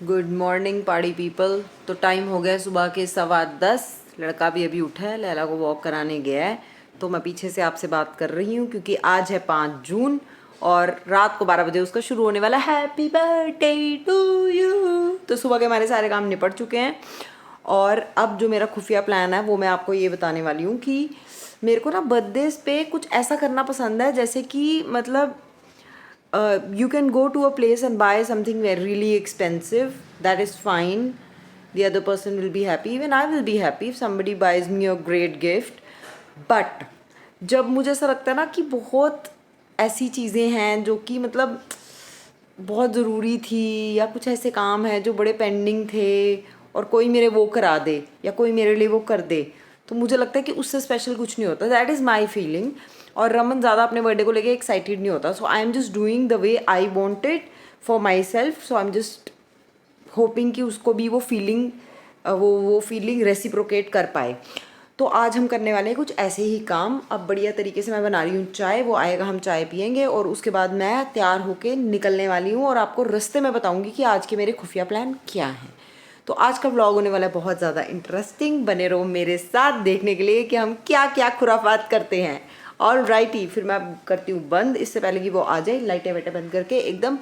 Good morning party people. तो time हो गया सुबह के 10:15। लड़का भी अभी उठा है, लैला को वॉक कराने गया है। तो मैं पीछे से आपसे बात कर रही हूँ क्योंकि आज है 5 जून और रात को 12 बजे उसका शुरू होने वाला हैप्पी बर्थडे टू यू। तो सुबह के हमारे सारे काम निपट चुके हैं और अब जो मेरा खुफिया प्लान है वो मैं आपको ये बताने वाली हूँ कि मेरे को ना बर्थडे पे कुछ ऐसा करना पसंद है जैसे कि मतलब you can go to a place and buy something really expensive. That is fine. The other person will be happy. Even I will be happy if somebody buys me a great gift. But जब मुझे ऐसा लगता है ना कि बहुत ऐसी चीज़ें हैं जो कि मतलब बहुत ज़रूरी थी या कुछ ऐसे काम हैं जो बड़े पेंडिंग थे और कोई मेरे वो करा दे या कोई मेरे लिए वो कर दे, तो मुझे लगता है कि उससे स्पेशल कुछ नहीं होता. That is my feeling. और रमन ज़्यादा अपने बर्थडे को लेके एक्साइटेड नहीं होता. So I am just doing the way I want it for myself. So I am just hoping कि उसको भी वो फीलिंग वो फीलिंग रेसिप्रोकेट कर पाए. तो आज हम करने वाले हैं कुछ ऐसे ही काम. अब बढ़िया तरीके से मैं बना रही हूँ चाय, वो आएगा, हम चाय पियेंगे और उसके बाद मैं तैयार होके निकलने वाली हूँ और आपको रास्ते में बताऊँगी कि आज के मेरे खुफिया प्लान क्या हैं. तो आज का व्लॉग होने वाला है बहुत ज़्यादा इंटरेस्टिंग. बने रहो मेरे साथ देखने के लिए कि हम क्या क्या खुराफात करते हैं. ऑल राइटी, फिर मैं करती हूँ बंद इससे पहले कि वो आ जाए. लाइटें वाइटें बंद करके एकदम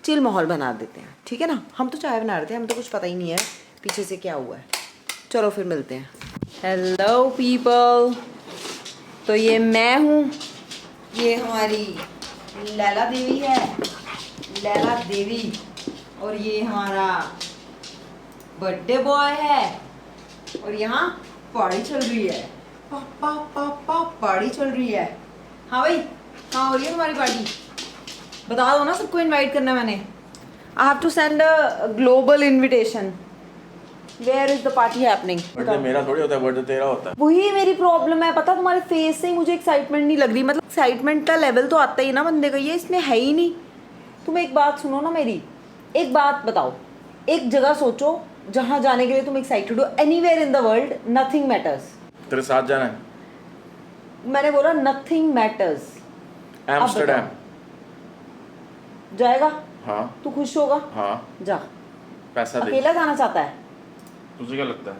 चिल माहौल बना देते हैं, ठीक है ना. हम तो चाय बना रहे थे, हम तो कुछ पता ही नहीं है पीछे से क्या हुआ है. चलो फिर मिलते हैं. हेलो पीपल, तो ये मैं हूँ, ये हमारी लैला देवी है, लैला देवी, और ये हमारा बर्थडे बॉय है और यहाँ पार्टी चल रही है. पार्टी चल रही है. हाँ भाई, कहाँ हो रही है तुम्हारी पार्टी? बता दो ना, सबको इनवाइट करना है मैंने. I have to send a global invitation. Where is the party happening? Birthday मेरा थोड़ी होता है, बर्थडे तेरा होता है. वही मेरी प्रॉब्लम है, पता तुम्हारे फेस से ही मुझे एक्साइटमेंट नहीं लग रही. मतलब एक्साइटमेंट का लेवल तो आता ही ना बंदे का, ये इसमें है ही नहीं. तुम एक बात सुनो ना मेरी, एक बात बताओ. एक जगह सोचो जहाँ जाने के लिए तुम एक्साइटेड हो. Anywhere in the world, nothing matters. तेरे साथ जाना है? मैंने बोला नथिंग मैटर्स. एम्स्टर्डम जाएगा? हाँ. तू खुश होगा? हाँ. जा. पैसा दे. अकेला जाना चाहता है? तुझे क्या लगता है?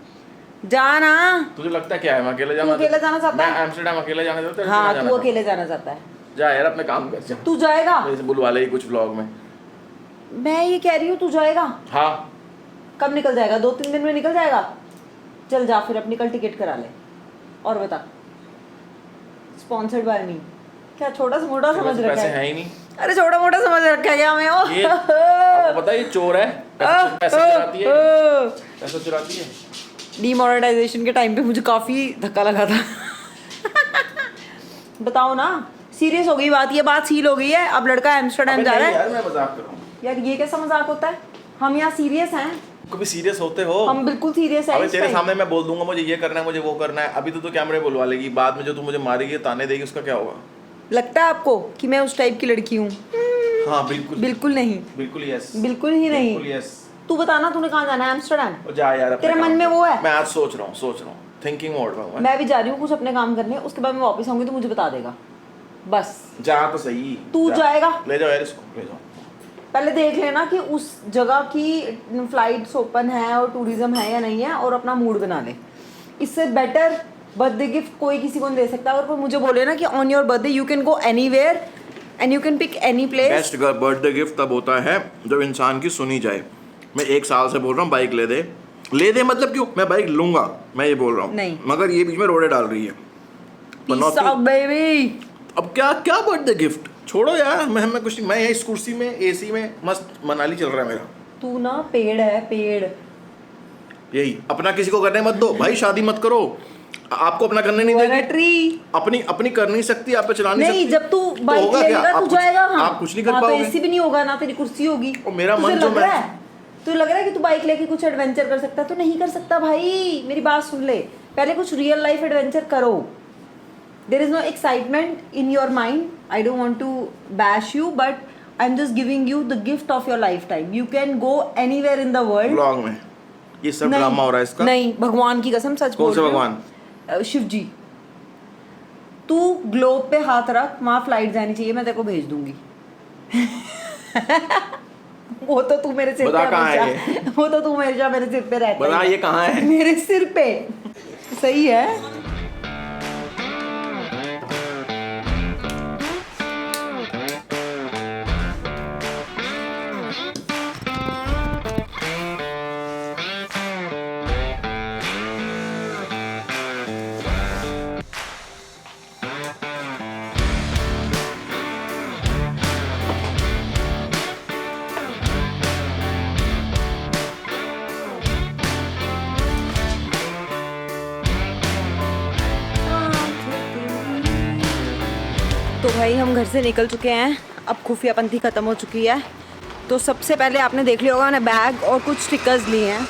जाना. तुझे लगता है क्या है मैं अकेले जाना? तू अकेला जाना चाहता है? मैं एम्स्टर्डम अकेले जाने देता हूं? हाँ, तू अकेले जाना चाहता है. जा यार, अपने काम कर. जा. तू जाएगा? मेरे से बुलवा ले कुछ व्लॉग में. मैं ये कह रही हूँ, तू जाएगा? हाँ. कब निकल जाएगा? 2-3 दिन में निकल जाएगा? चल जा फिर, अपनी कल टिकट करा ले. और बता, स्पॉन्सर्ड बाय मी. क्या छोटा सा मोटा समझ रखा पैसे है? हैं ही नहीं. अरे छोटा मोटा समझ रखा है क्या मैं? ये आपको पता है ये चोर है, पैसे चुराती है, पैसा चुराती है. डीमोनेटाइजेशन के टाइम पे मुझे काफी धक्का लगा था. बताओ ना, सीरियस हो गई बात, ये बात सील हो गई है. अब लड़का एम्स्टर्डम जा रहा है. यार मैं मजाक कर रहा हूँ यार, ये कैसा मजाक होता है? हम यहाँ सीरियस हैं. कभी सीरियस होते हो? हम बिल्कुल सीरियस हैं. अबे तेरे सामने मैं बोल दूंगा मुझे ये करना है, मुझे वो करना है. अभी तो कैमरे बुलवा लेगी, बाद में जो तू मुझे मारेगी, ताने देगी, उसका क्या होगा? लगता है आपको कि मैं उस टाइप की लड़की हूँ? हाँ बिल्कुल. बिल्कुल नहीं. बिल्कुल यस. बिल्कुल ही नहीं. बिल्कुल यस. तू बताना, तूने कहाँ जाना है? एम्स्टर्डम? जा यार, तेरे मन में वो है? मैं आज सोच रहा हूँ थिंकिंग मोड में हूँ. मैं भी जा रही हूँ कुछ अपने काम करने, उसके बाद मैं वापस आऊंगी तो मुझे बता देगा बस. जा तो सही. तू जाएगा? ले जाओ यार इसको, ले जाओ. पहले देख लेना कि उस जगह की फ्लाइट्स ओपन है और टूरिज्म है या नहीं है, और अपना मूड बना ले. इससे बेटर बर्थडे गिफ्ट कोई किसी को नहीं दे सकता. और कोई मुझे बोले ना कि on your birthday you can go anywhere and you can pick any place. Best birthday gift तब होता है जब इंसान की सुनी जाए. मैं 1 साल से बोल रहा हूँ बाइक ले दे. मतलब क्यों? मैं बाइक लूंगा, मैं ये बोल रहा हूँ. नहीं, मगर ये बीच में रोड़े डाल रही है. Peace out baby. अब क्या क्या बर्थडे गिफ्ट छोड़ो यार. मैं कुछ नहीं. मैं इस कुर्सी में एसी में मस्त मनाली चल रहा है मेरा. तू ना पेड़ है, पेड़. यही अपना किसी को करने मत दो भाई. शादी मत करो, आपको अपना करने नहीं देंगे. ट्री अपनी कर नहीं सकती, आप पे चला नहीं सकती. जब तू बाइक लेगा तू जाएगा. आप कुछ नहीं कर पाओगे. एसी भी नहीं होगा ना, तेरी कुर्सी होगी. और मेरा मन जो मैं, तू लग रहा है कि तू बाइक लेके कुछ एडवेंचर कर सकता है? तो नहीं कर सकता भाई. मेरी बात सुन ले, पहले कुछ रियल लाइफ एडवेंचर करो. There is no excitement in your mind. I don't want to bash you, but I am just giving you the gift of your life time. You can go anywhere in the world. Vlog में ये सब drama हो रहा है इसका. नहीं, भगवान की कसम सच बोल रही हूं. कौन से भगवान? शिव जी. तू ग्लोब पे हाथ रख, वहां फ्लाइट जानी चाहिए, मैं तेरे को भेज दूंगी. वो तो तू मेरे सिर बता पे कहाँ है हमेशा- वो तो तू हमेशा मेरे सिर पे रहता बता ही ये कहाँ है? मेरे सिर पे। सही है। तो भाई हम घर से निकल चुके हैं, अब खुफियापंथी ख़त्म हो चुकी है। तो सबसे पहले आपने देख लिया होगा, मैंने बैग और कुछ स्टिकर्स लिए हैं।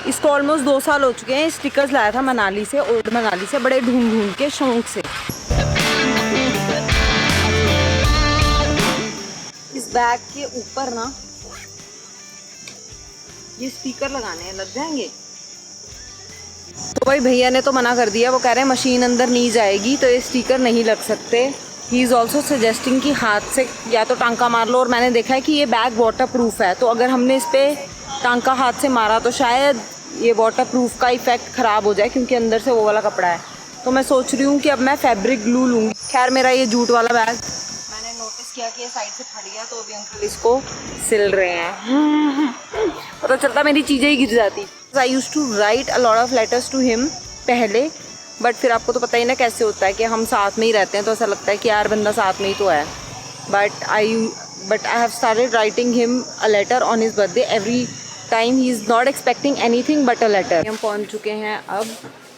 इसको ऑलमोस्ट 2 साल हो चुके हैं। स्टिकर्स लाया था मनाली से, ओल्ड मनाली से, बड़े ढूंढ ढूंढ के शौक से। इस बैग के ऊपर ना ये स्टिकर लगाने हैं, लग जाएंगे। तो भाई भैया ने तो मना कर दिया, वो कह रहे हैं मशीन अंदर नहीं जाएगी तो ये स्टिकर नहीं लग सकते। ही इज़ ऑल्सो सजेस्टिंग कि हाथ से या तो टांका मार लो, और मैंने देखा है कि ये बैग वाटर प्रूफ है, तो अगर हमने इस पर टांका हाथ से मारा तो शायद ये वाटर प्रूफ का इफ़ेक्ट ख़राब हो जाए, क्योंकि अंदर से वो वाला कपड़ा है। तो मैं सोच रही हूँ कि अब मैं फैब्रिक ग्लू लूँगी। खैर मेरा ये जूट वाला बैग मैंने नोटिस किया कि ये साइड से फट गया, तो अभी अंकल इसको सिल रहे हैं। पता चलता मेरी चीज़ें ही गिर जाती। I used to write a lot of letters to him पहले, बट फिर आपको तो पता ही ना कैसे होता है कि हम साथ में ही रहते हैं तो ऐसा लगता है कि यार बंदा साथ में ही तो है। But I have started writing him a letter on his birthday every time. He is not expecting anything but a letter. हम पहुंच चुके हैं अब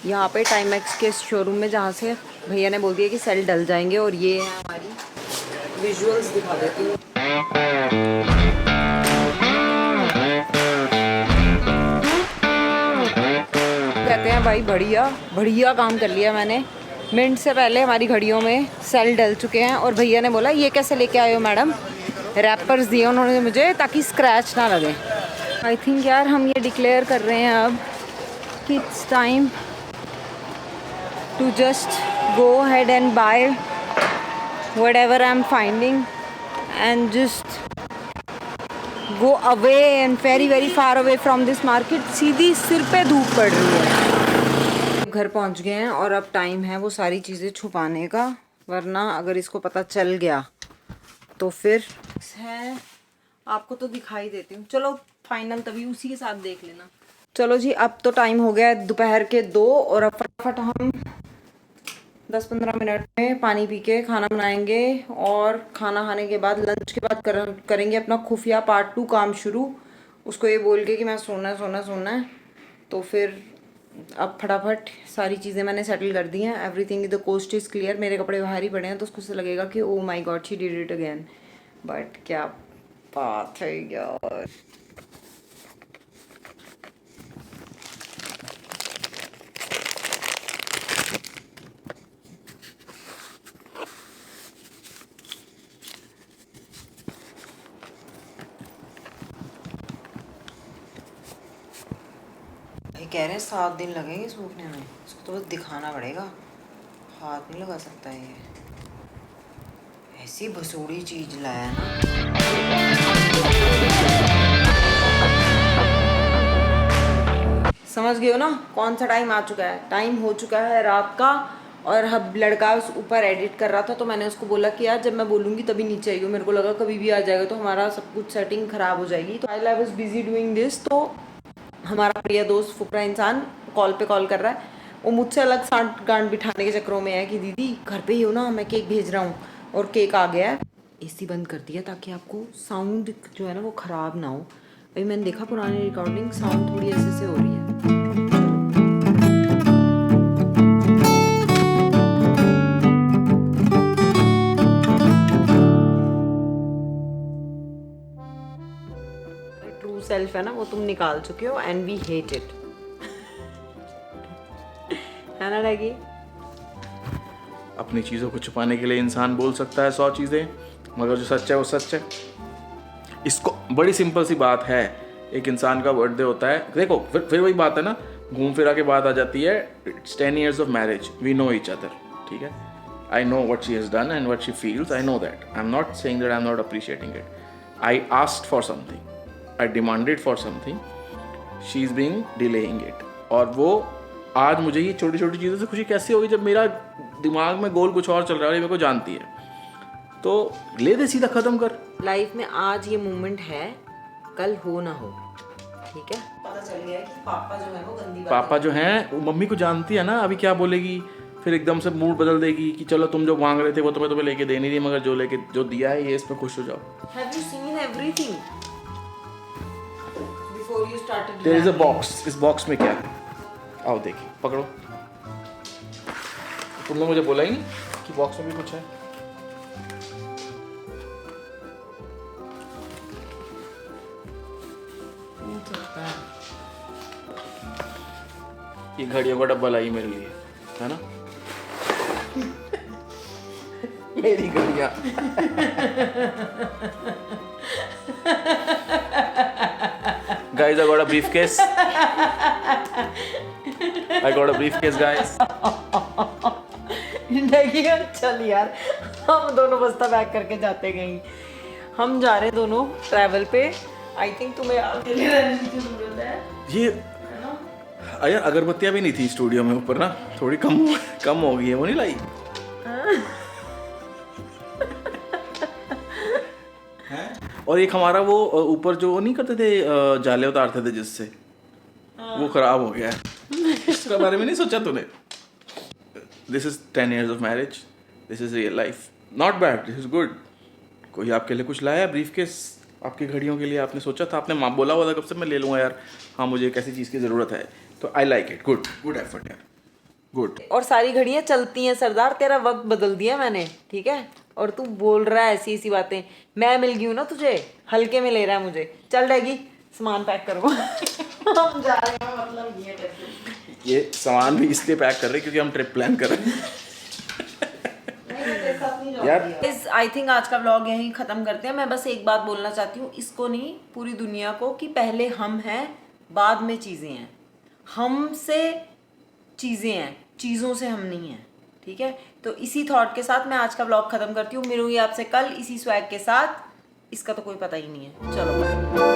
यहाँ पे टाइमैक्स के शोरूम में, जहाँ से भैया ने बोल दिया कि सेल डल जाएंगे। और ये है हमारी विजुअल्स, दिखा देती हूँ। कहते हैं भाई बढ़िया बढ़िया काम कर लिया मैंने। मिनट से पहले हमारी घड़ियों में सेल डल चुके हैं। और भैया ने बोला ये कैसे लेके आए हो मैडम, रैपर्स दिए उन्होंने मुझे ताकि स्क्रैच ना लगे। आई थिंक यार हम ये डिक्लेयर कर रहे हैं अब कि it's time to just go ahead and buy whatever I'm finding and just go away and very very far away from this market। सीधी सिर पे धूप पड़ रही है। घर पहुंच गए हैं और अब टाइम है वो सारी चीज़ें छुपाने का, वरना अगर इसको पता चल गया तो फिर है। आपको तो दिखाई देती हूँ, चलो फाइनल तभी उसी के साथ देख लेना। चलो जी, अब तो टाइम हो गया है दोपहर के 2 और अब फटाफट हम 10-15 मिनट में पानी पी के खाना बनाएंगे। और खाना खाने के बाद लंच के बाद करेंगे अपना खुफिया पार्ट 2 काम शुरू, उसको ये बोल के कि मैं सोना सोना सोना है। तो फिर अब फटाफट सारी चीज़ें मैंने सेटल कर दी हैं। Everything the cost is clear. मेरे कपड़े बाहर ही पड़े हैं तो उसको से लगेगा कि oh my God she did it again, but क्या बात है यार। कह रहे हैं 7 दिन लगेंगे सूखने में, इसको तो बस दिखाना पड़ेगा, हाथ नहीं लगा सकता ये। ऐसी भसूड़ी चीज लाया ना। समझ गए हो ना कौन सा टाइम आ चुका है? टाइम हो चुका है रात का। और अब लड़का उस ऊपर एडिट कर रहा था तो मैंने उसको बोला कि यार जब मैं बोलूँगी तभी नीचे आइयो, मेरे को लगा कभी भी आ जाएगा तो हमारा सब कुछ सेटिंग ख़राब हो जाएगी। तो I was busy doing this. तो हमारा प्रिय दोस्त फुकरा इंसान कॉल पे कॉल कर रहा है। वो मुझसे अलग सांठ गांठ बिठाने के चक्करों में है कि दीदी घर पे ही हो ना, मैं केक भेज रहा हूँ। और केक आ गया है। एसी बंद कर दिया ताकि आपको साउंड जो है ना वो ख़राब ना हो। अभी मैंने देखा पुरानी रिकॉर्डिंग साउंड थोड़ी ऐसे से हो रही है। ट्रू सेल्फ है ना वो तुम निकाल चुके हो एंड वी हेट इट, है ना डैगी? अपनी चीज़ों को छुपाने के लिए इंसान बोल सकता है 100 चीज़ें, मगर जो सच है वो सच है। इसको बड़ी सिंपल सी बात है, एक इंसान का बर्थडे होता है, देखो फिर वही बात है ना, घूम फिरा के बात आ जाती है। It's 10 years of marriage, we know each other, ठीक है। I know what she has done and what she feels, I know that. I am not saying that I am not appreciating it. I asked for something, I demanded for something, she is being delaying it. और वो आज मुझे ये छोटी छोटी चीज़ों से खुशी कैसी होगी जब मेरा दिमाग में गोल कुछ और चल रहा है और ये मेरे को जानती है, तो ले दे सीधा ख़त्म कर। लाइफ में आज ये मोमेंट है, कल हो ना हो, ठीक है। पता चल गया कि पापा जो है वो गंदी बात पापा जो हैं वो मम्मी को जानती है ना, अभी क्या बोलेगी, फिर एकदम से मूड बदल देगी कि चलो तुम जो मांग रहे थे वो तुम्हें लेके दे नहीं रही, मगर जो दिया है ये इसमें खुश हो जाओ। Have you seen everything before you started? There is a box, इस बॉक्स में क्या है, आओ देखिए, पकड़ो। तुमने मुझे बोला ही नहीं कि बॉक्स में भी कुछ है। ये घड़ियों का डब्बा लाई मेरे लिए, है ना। मेरी घड़ियाँ। Guys, I got a briefcase. I got a briefcase, guys. नहीं यार, चल यार, हम दोनों बस्ता पैक करके जाते कहीं। हम जा रहे हैं दोनों ट्रैवल पे। आई थिंक तुम्हें अकेले रहने की जरूरत है। ये यार अगरबत्तियाँ भी नहीं थी स्टूडियो में ऊपर ना, थोड़ी कम हो गई है, वो नहीं लाई। और एक हमारा वो ऊपर जो नहीं करते थे, जाले उतारते थे जिससे, वो खराब हो गया है। इसके बारे में नहीं सोचा तूने? This is 10 years of marriage, this is real life, not bad, this is good. कोई आपके लिए कुछ लाया ब्रीफकेस, आपकी घड़ियों के लिए आपने सोचा था, आपने माँ बोला हुआ था कब से मैं ले लूँगा यार, हाँ मुझे एक ऐसी चीज़ की ज़रूरत है, तो I like it, good effort यार, गुड। और सारी घड़ियां चलती हैं सरदार, तेरा वक्त बदल दिया मैंने, ठीक है। और तू बोल रहा है ऐसी ऐसी बातें, मैं मिल गई हूँ ना तुझे, हल्के में ले रहा है मुझे। चल रहेगी, सामान पैक करो। हम जा रहे हैं, मतलब ये सामान भी इसलिए पैक कर रहे हैं क्योंकि हम ट्रिप प्लान कर रहे हैं। यार आई थिंक आज का व्लॉग यहीं ख़त्म करते हैं। मैं बस एक बात बोलना चाहती हूँ, इसको नहीं पूरी दुनिया को, कि पहले हम हैं, बाद में चीज़ें हैं। हमसे चीज़ें हैं, चीज़ों से हम नहीं हैं, ठीक है। तो इसी थॉट के साथ मैं आज का व्लॉग ख़त्म करती हूँ। मिलूंगी आपसे कल इसी स्वैग के साथ, इसका तो कोई पता ही नहीं है। चलो बाय।